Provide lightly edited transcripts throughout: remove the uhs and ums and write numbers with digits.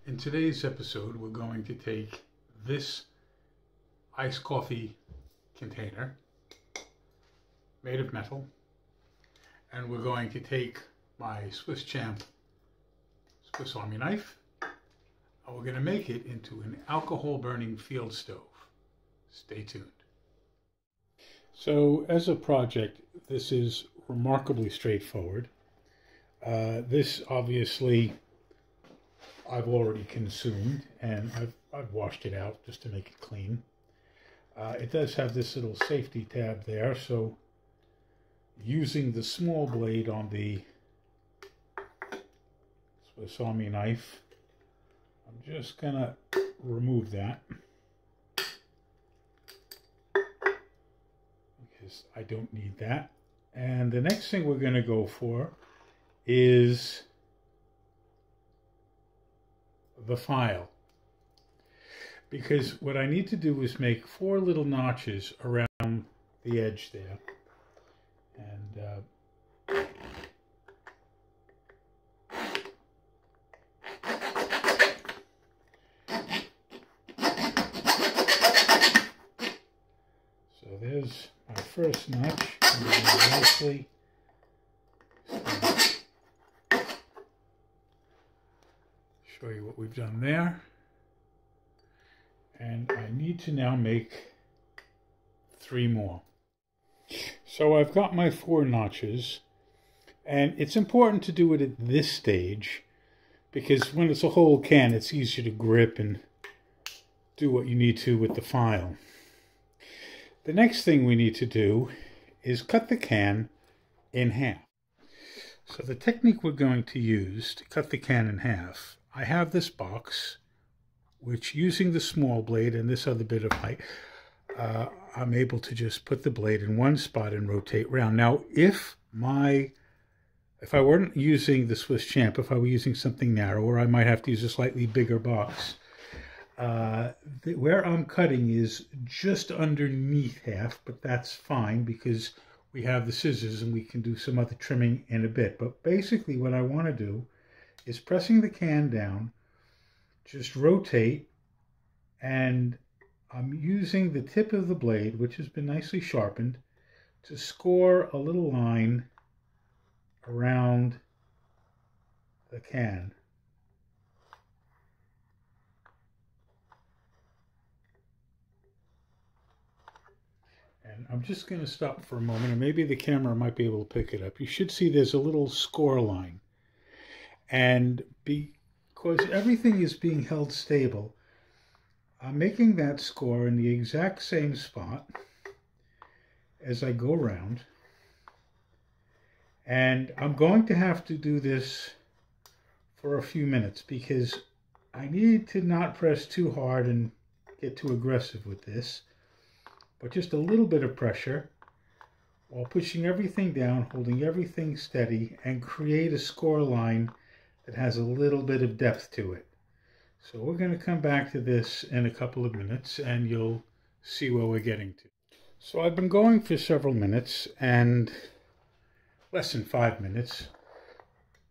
In today's episode, we're going to take this iced coffee container made of metal, and we're going to take my Swiss Champ Swiss Army knife, and we're going to make it into an alcohol burning field stove. Stay tuned. So as a project, this is remarkably straightforward. This obviously I've already consumed, and I've washed it out just to make it clean. It does have this little safety tab there, so using the small blade on the Swiss Army knife, I'm just gonna remove that because I don't need that. And the next thing we're gonna go for is the file, because what I need to do is make 4 little notches around the edge there, and so there's my first notch. And nicely show you what we've done there. And I need to now make 3 more. So I've got my 4 notches, and it's important to do it at this stage because when it's a whole can, it's easier to grip and do what you need to with the file. The next thing we need to do is cut the can in half. So the technique we're going to use to cut the can in half, I have this box, which using the small blade and this other bit of height, I'm able to just put the blade in one spot and rotate round. Now, if I weren't using the Swiss Champ, if I were using something narrower, I might have to use a slightly bigger box. Where I'm cutting is just underneath half, but that's fine because we have the scissors and we can do some other trimming in a bit. But basically what I want to do is pressing the can down, just rotate, and I'm using the tip of the blade, which has been nicely sharpened, to score a little line around the can. And I'm just going to stop for a moment, and maybe the camera might be able to pick it up. You should see there's a little score line. And because everything is being held stable, I'm making that score in the exact same spot as I go around. And I'm going to have to do this for a few minutes because I need to not press too hard and get too aggressive with this, but just a little bit of pressure while pushing everything down, holding everything steady, and create a score line that has a little bit of depth to it. So we're going to come back to this in a couple of minutes and you'll see where we're getting to. So I've been going for several minutes, and less than 5 minutes,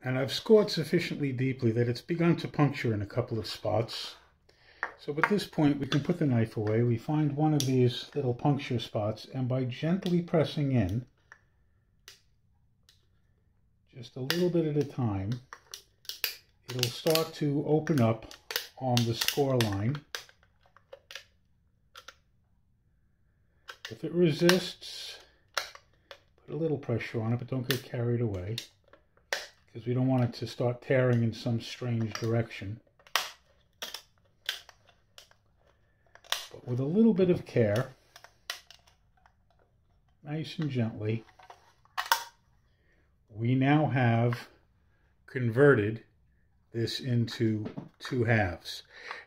and I've scored sufficiently deeply that it's begun to puncture in a couple of spots. So at this point we can put the knife away. We find one of these little puncture spots, and by gently pressing in, just a little bit at a time, it'll start to open up on the score line. If it resists, put a little pressure on it, but don't get carried away because we don't want it to start tearing in some strange direction. But with a little bit of care, nice and gently, we now have converted this into 2 halves.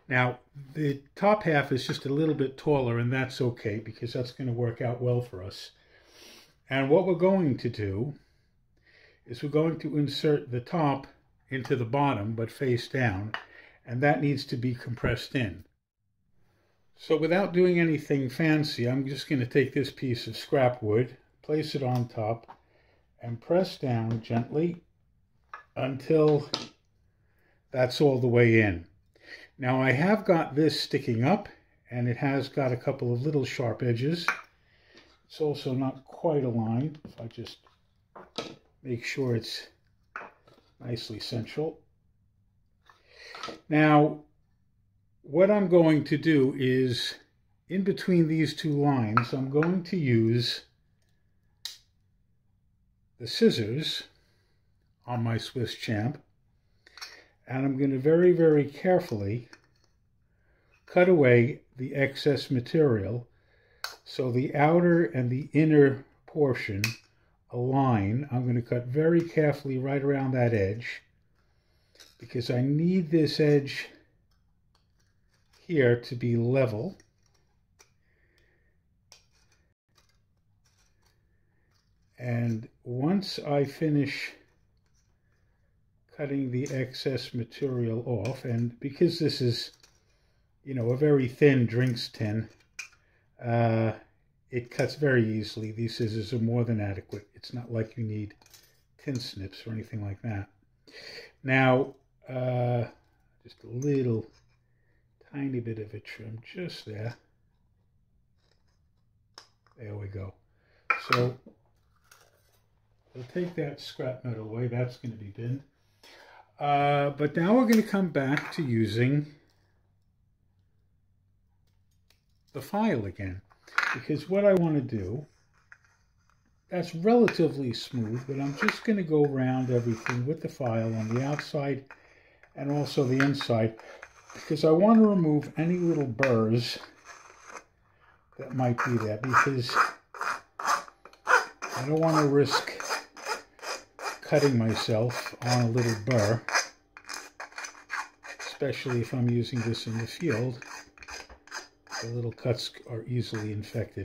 Now, the top half is just a little bit taller, and that's okay because that's going to work out well for us. And what we're going to do is we're going to insert the top into the bottom, but face down, and that needs to be compressed in. So without doing anything fancy, I'm just going to take this piece of scrap wood, place it on top, and press down gently until that's all the way in. Now I have got this sticking up, and it has got a couple of little sharp edges. It's also not quite aligned. If I just make sure it's nicely central. Now, what I'm going to do is, in between these two lines, I'm going to use the scissors on my Swiss Champ, and I'm going to very, very carefully cut away the excess material so the outer and the inner portion align. I'm going to cut very carefully right around that edge because I need this edge here to be level. And once I finish cutting the excess material off, and because this is, you know, a very thin drinks tin, it cuts very easily. These scissors are more than adequate. It's not like you need tin snips or anything like that. Now, just a little tiny bit of a trim just there. There we go. So we'll take that scrap metal away. That's going to be binned. But now we're going to come back to using the file again, because what I want to do, that's relatively smooth, but I'm just going to go around everything with the file on the outside and also the inside, because I want to remove any little burrs that might be there, because I don't want to risk cutting myself on a little burr, especially if I'm using this in the field. The little cuts are easily infected.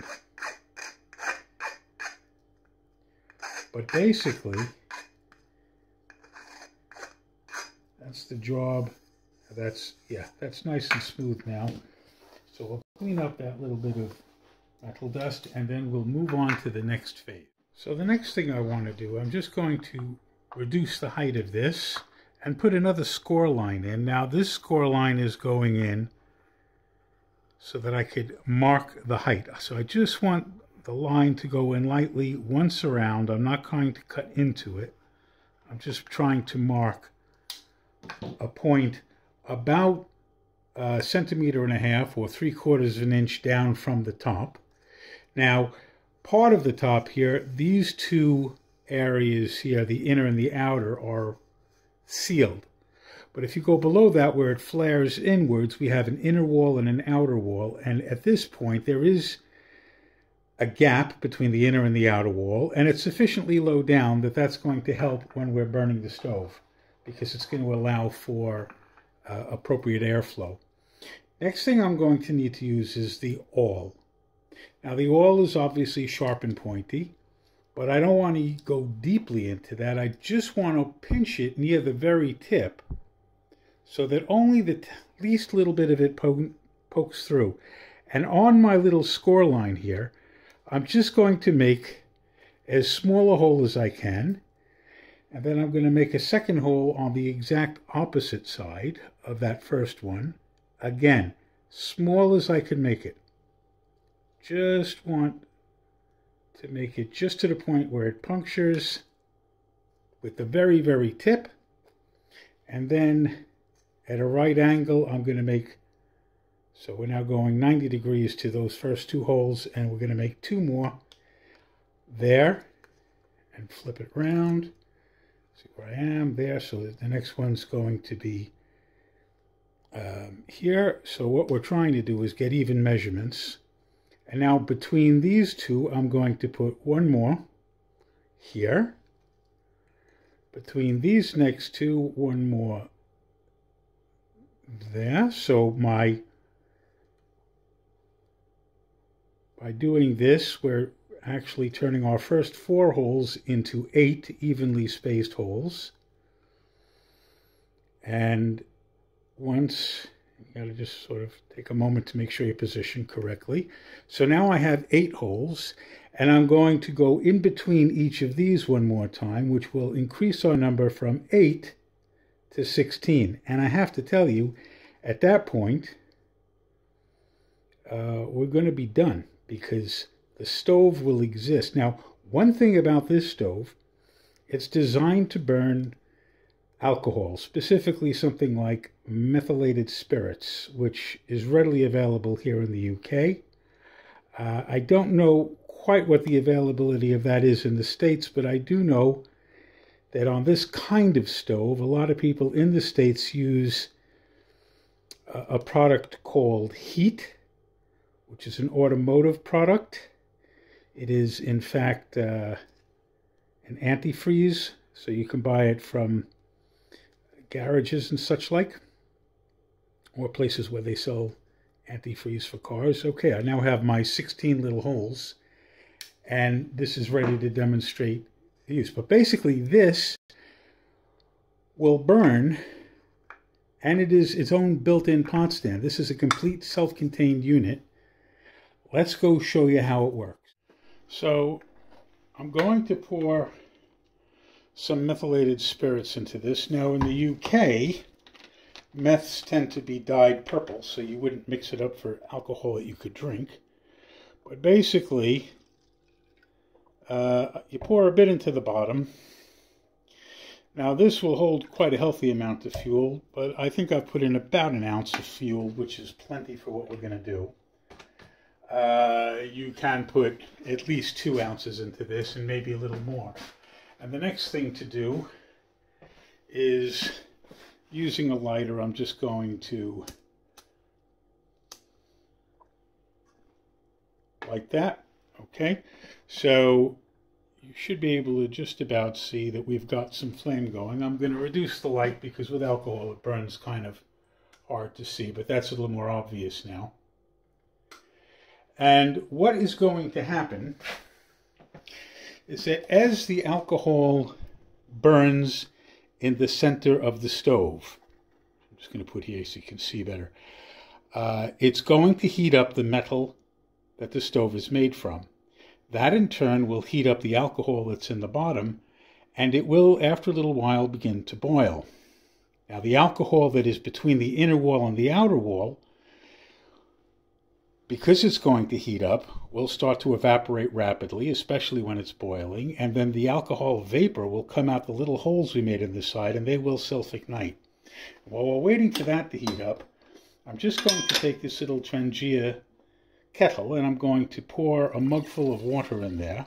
But basically, that's the job. That's nice and smooth now. So we'll clean up that little bit of metal dust, and then we'll move on to the next phase. So the next thing I want to do, I'm just going to reduce the height of this and put another score line in. Now this score line is going in so that I could mark the height. So I just want the line to go in lightly once around. I'm not going to cut into it. I'm just trying to mark a point about 1.5 centimeters or 3/4 inch down from the top. Now, part of the top here, these two areas here, the inner and the outer, are sealed. But if you go below that where it flares inwards, we have an inner wall and an outer wall. And at this point, there is a gap between the inner and the outer wall, and it's sufficiently low down that that's going to help when we're burning the stove, because it's going to allow for appropriate airflow. Next thing I'm going to need to use is the awl. Now the awl is obviously sharp and pointy, but I don't want to go deeply into that. I just want to pinch it near the very tip so that only the least little bit of it pokes through. And on my little score line here, I'm just going to make as small a hole as I can, and then I'm going to make a second hole on the exact opposite side of that first one. Again, small as I can make it. Just want to make it just to the point where it punctures with the very, very tip. And then at a right angle, I'm going to make, so we're now going 90 degrees to those first two holes, and we're going to make two more there and flip it around. See where I am there. So the next one's going to be here. So what we're trying to do is get even measurements. And now between these two, I'm going to put one more here. Between these next two, one more there. So by doing this, we're actually turning our first 4 holes into 8 evenly spaced holes. And once, you gotta just sort of take a moment to make sure you position correctly. So now I have 8 holes, and I'm going to go in between each of these one more time, which will increase our number from 8 to 16. And I have to tell you, At that point, we're going to be done because the stove will exist. Now, one thing about this stove, it's designed to burn alcohol, specifically something like methylated spirits, which is readily available here in the UK. I don't know quite what the availability of that is in the States, but I do know that on this kind of stove, a lot of people in the States use a product called heat, which is an automotive product. It is, in fact, an antifreeze, so you can buy it from garages and such like, or places where they sell antifreeze for cars. Okay, I now have my 16 little holes, and this is ready to demonstrate the use. But basically, this will burn, and it is its own built-in pot stand. This is a complete self-contained unit. Let's go show you how it works. So I'm going to pour some methylated spirits into this. Now in the UK, meths tend to be dyed purple, so you wouldn't mix it up for alcohol that you could drink. But basically, you pour a bit into the bottom. Now this will hold quite a healthy amount of fuel, but I think I've put in about an ounce of fuel, which is plenty for what we're going to do. You can put at least 2 ounces into this and maybe a little more. And the next thing to do is, using a lighter, I'm just going to, like that. Okay, so you should be able to just about see that we've got some flame going. I'm going to reduce the light because with alcohol it burns kind of hard to see, but that's a little more obvious now. And what is going to happen is that as the alcohol burns in the center of the stove, I'm just going to put here so you can see better, it's going to heat up the metal that the stove is made from. That in turn will heat up the alcohol that's in the bottom, and it will, after a little while, begin to boil. Now the alcohol that is between the inner wall and the outer wall, because it's going to heat up, will start to evaporate rapidly, especially when it's boiling, and then the alcohol vapor will come out the little holes we made in the side, and they will self-ignite. While we're waiting for that to heat up, I'm just going to take this little Trangia kettle, and I'm going to pour a mug full of water in there.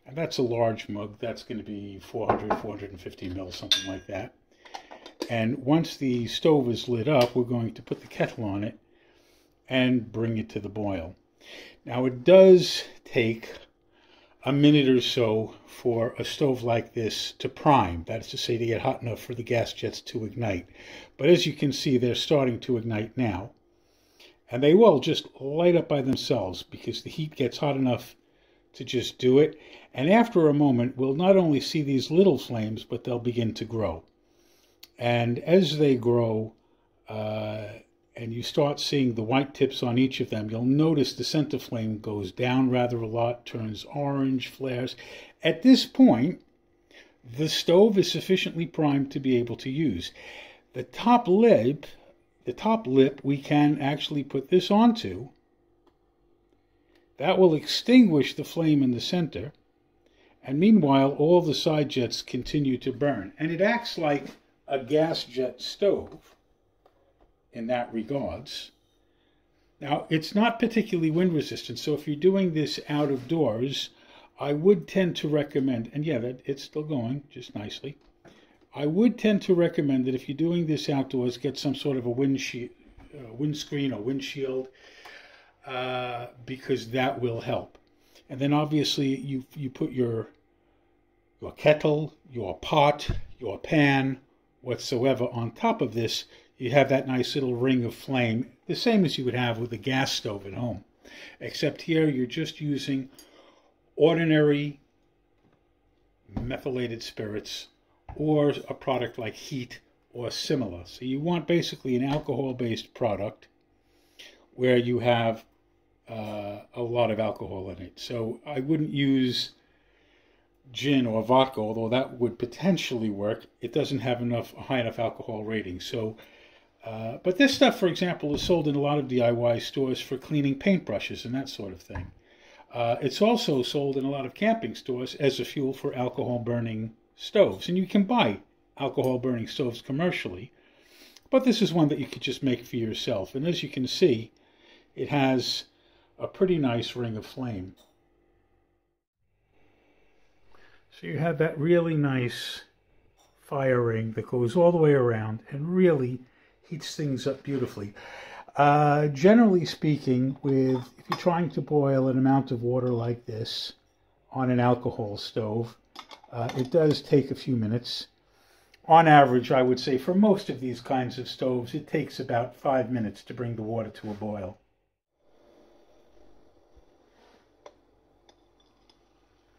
And that's a large mug. That's going to be 450 mils, something like that. And once the stove is lit up, we're going to put the kettle on it and bring it to the boil. Now it does take a minute or so for a stove like this to prime. That is to say, to get hot enough for the gas jets to ignite. But as you can see, they're starting to ignite now. And they will just light up by themselves because the heat gets hot enough to just do it. And after a moment, we'll not only see these little flames, but they'll begin to grow. And as they grow, and you start seeing the white tips on each of them, you'll notice the center flame goes down rather a lot, turns orange, flares. At this point, the stove is sufficiently primed to be able to use. The top lip, we can actually put this onto. That will extinguish the flame in the center. And meanwhile, all the side jets continue to burn. And it acts like a gas jet stove in that regards. Now, it's not particularly wind resistant, so if you're doing this out of doors, I would tend to recommend, and yeah, it's still going just nicely. I would tend to recommend that if you're doing this outdoors, get some sort of a windscreen or windshield, because that will help. And then obviously you put your kettle, your pot, your pan, whatsoever on top of this. You have that nice little ring of flame, the same as you would have with a gas stove at home. Except here you're just using ordinary methylated spirits or a product like heat or similar. So you want basically an alcohol-based product where you have a lot of alcohol in it. So I wouldn't use gin or vodka, although that would potentially work. It doesn't have a high enough alcohol rating. So But this stuff, for example, is sold in a lot of DIY stores for cleaning paintbrushes and that sort of thing. It's also sold in a lot of camping stores as a fuel for alcohol burning stoves. And you can buy alcohol burning stoves commercially. But this is one that you could just make for yourself. And as you can see, it has a pretty nice ring of flame. So you have that really nice fire ring that goes all the way around and really heats things up beautifully. Generally speaking, if you're trying to boil an amount of water like this on an alcohol stove, it does take a few minutes. On average, I would say for most of these kinds of stoves, it takes about 5 minutes to bring the water to a boil.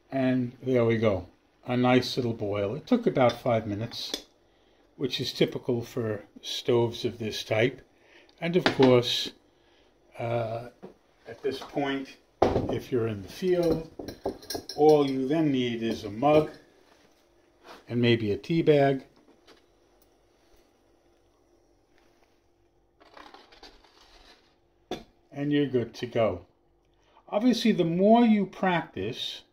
And there we go, a nice little boil. It took about 5 minutes, which is typical for stoves of this type. And of course, at this point, if you're in the field, all you then need is a mug and maybe a tea bag. And you're good to go. Obviously, the more you practice,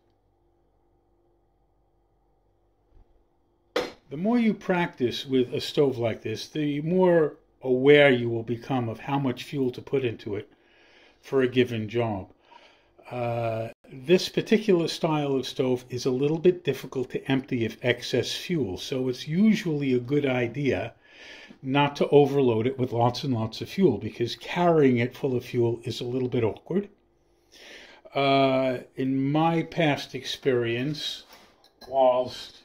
with a stove like this, the more aware you will become of how much fuel to put into it for a given job. This particular style of stove is a little bit difficult to empty of excess fuel, so it's usually a good idea not to overload it with lots and lots of fuel, because carrying it full of fuel is a little bit awkward. In my past experience, whilst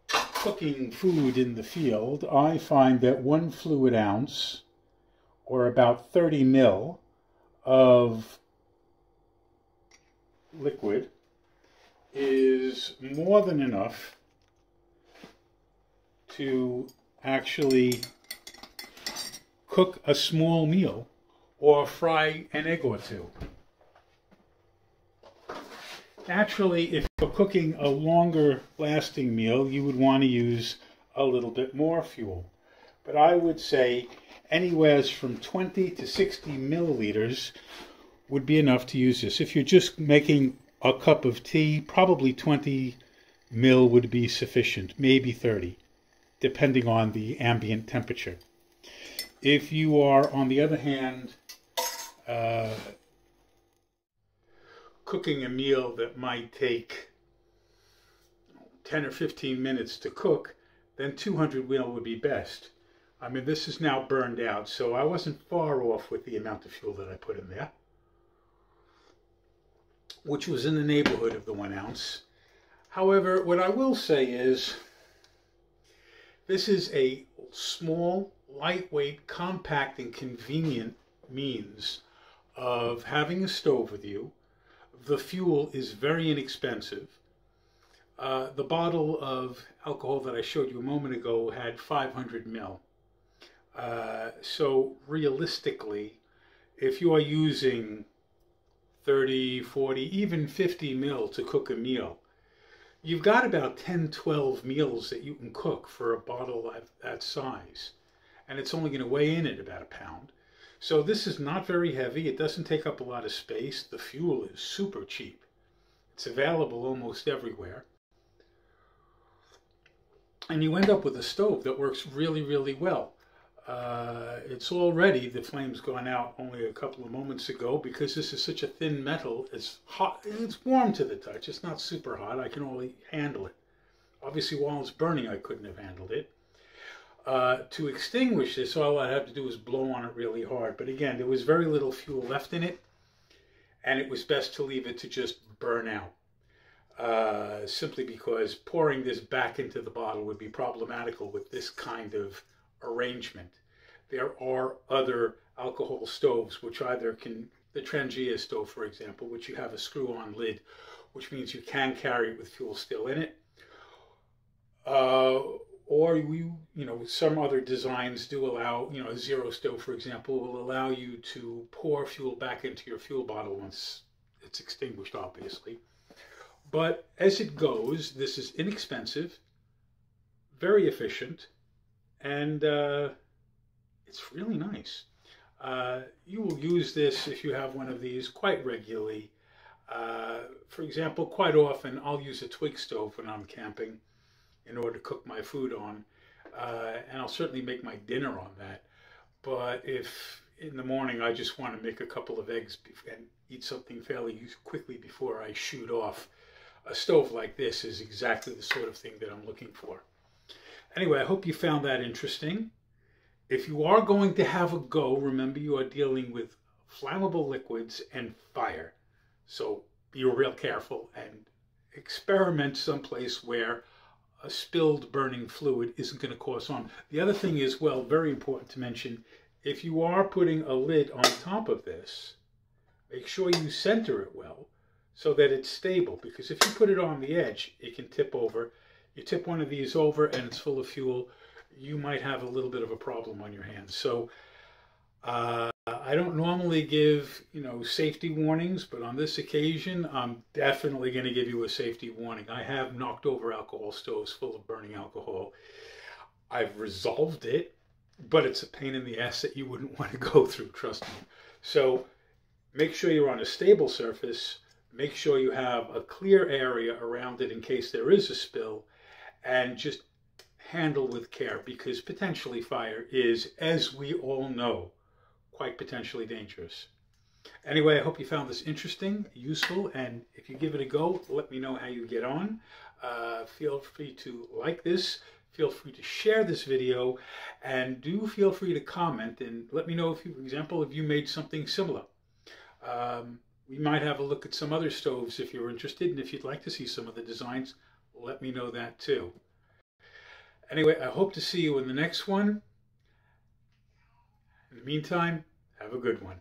cooking food in the field, I find that 1 fluid ounce, or about 30 ml of liquid, is more than enough to actually cook a small meal or fry an egg or two. Naturally, if you're cooking a longer lasting meal, you would want to use a little bit more fuel. But I would say anywhere from 20 to 60 milliliters would be enough to use this. If you're just making a cup of tea, probably 20 ml would be sufficient, maybe 30, depending on the ambient temperature. If you are, on the other hand, cooking a meal that might take 10 or 15 minutes to cook, then 200 ml would be best. I mean, this is now burned out, so I wasn't far off with the amount of fuel that I put in there, which was in the neighborhood of the 1 ounce. However, what I will say is, this is a small, lightweight, compact, and convenient means of having a stove with you. The fuel is very inexpensive. The bottle of alcohol that I showed you a moment ago had 500 ml. So realistically, if you are using 30, 40, even 50 ml to cook a meal, you've got about 10, 12 meals that you can cook for a bottle that size. And it's only going to weigh in at about 1 pound. So this is not very heavy. It doesn't take up a lot of space. The fuel is super cheap. It's available almost everywhere. And you end up with a stove that works really, really well. It's already, the flame's gone out only a couple of moments ago, because this is such a thin metal. It's hot, it's warm to the touch. It's not super hot. I can only handle it. Obviously, while it's burning, I couldn't have handled it. To extinguish this, all I have to do is blow on it really hard. But again, there was very little fuel left in it, and it was best to leave it to just burn out. Simply because pouring this back into the bottle would be problematical with this kind of arrangement. There are other alcohol stoves which either can, the Trangia stove, for example, which you have a screw-on lid, which means you can carry it with fuel still in it. Or some other designs do allow, a zero stove, for example, will allow you to pour fuel back into your fuel bottle once it's extinguished, obviously. But as it goes, this is inexpensive, very efficient, and it's really nice. You will use this if you have one of these quite regularly. For example, quite often I'll use a twig stove when I'm camping in order to cook my food on, and I'll certainly make my dinner on that. But if in the morning I just want to make a couple of eggs and eat something fairly quickly before I shoot off, a stove like this is exactly the sort of thing that I'm looking for. Anyway, I hope you found that interesting. If you are going to have a go, remember you are dealing with flammable liquids and fire. So be real careful and experiment someplace where a spilled burning fluid isn't going to cause harm. The other thing is, well, very important to mention, if you are putting a lid on top of this, make sure you center it well so that it's stable, because if you put it on the edge, it can tip over. You tip one of these over and it's full of fuel, you might have a little bit of a problem on your hands. So I don't normally give, safety warnings, but on this occasion, I'm definitely going to give you a safety warning. I have knocked over alcohol stoves full of burning alcohol. I've resolved it, but it's a pain in the ass that you wouldn't want to go through, trust me. So make sure you're on a stable surface. Make sure you have a clear area around it in case there is a spill, and just handle with care, because potentially fire is, as we all know, quite potentially dangerous. Anyway, I hope you found this interesting, useful, and if you give it a go, let me know how you get on. Feel free to like this, feel free to share this video, and do feel free to comment and let me know if you, for example, if you made something similar. We might have a look at some other stoves if you're interested, and if you'd like to see some of the designs, let me know that too. Anyway, I hope to see you in the next one. In the meantime, have a good one.